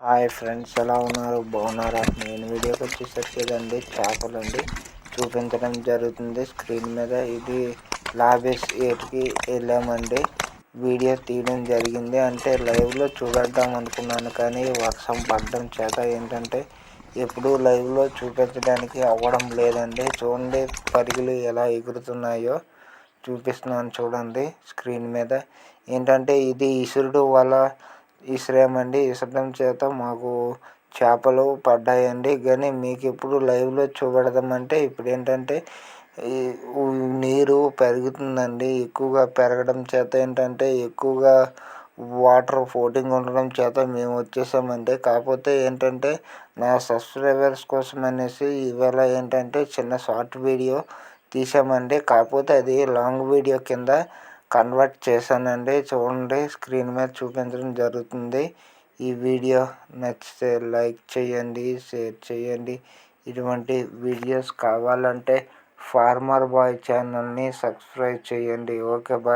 Hi friends, ఎలా ఉన్నారు? బాగున్నారా? నేను వీడియోకి వచ్చేసరికి ఇదండి చేపలండి చూపించడం జరుగుతుంది స్క్రీన్ మీద. ఇది లాబేస్ 8కి వెళ్ళామండి, వీడియో తీయడం జరిగింది. అంటే లైవ్లో చూపెడదాం అనుకున్నాను, కానీ వర్షం పడడం చేత ఏంటంటే ఎప్పుడు లైవ్లో చూపించడానికి అవ్వడం లేదండి. చూడండి పరిగెలు ఎలా ఎగురుతున్నాయో చూపిస్తున్నాను చూడండి స్క్రీన్ మీద. ఏంటంటే ఇది ఇసురుడు వల్ల ఇసిరామండి, ఇసరడం చేత మాకు చేపలు పడ్డాయండి. కానీ మీకు ఇప్పుడు లైవ్లో చూపెడదామంటే ఇప్పుడు ఏంటంటే ఈ నీరు పెరుగుతుందండి. ఎక్కువగా పెరగడం చేత ఏంటంటే ఎక్కువగా వాటర్ ఫ్లోటింగ్ ఉండడం చేత మేము వచ్చేసామండి. కాకపోతే ఏంటంటే నా సబ్స్క్రైబర్స్ కోసం అనేసి ఇవాళ ఏంటంటే చిన్న షార్ట్ వీడియో తీసామండి. కాకపోతే అది లాంగ్ వీడియో కింద కన్వర్ట్ చేశానండి. చూడండి స్క్రీన్ మీద చూపించడం జరుగుతుంది. ఈ వీడియో నచ్చితే లైక్ చేయండి, షేర్ చేయండి. ఇటువంటి వీడియోస్ కావాలంటే ఫార్మర్ బాయ్ ఛానల్ని సబ్స్క్రైబ్ చేయండి. Okay bye.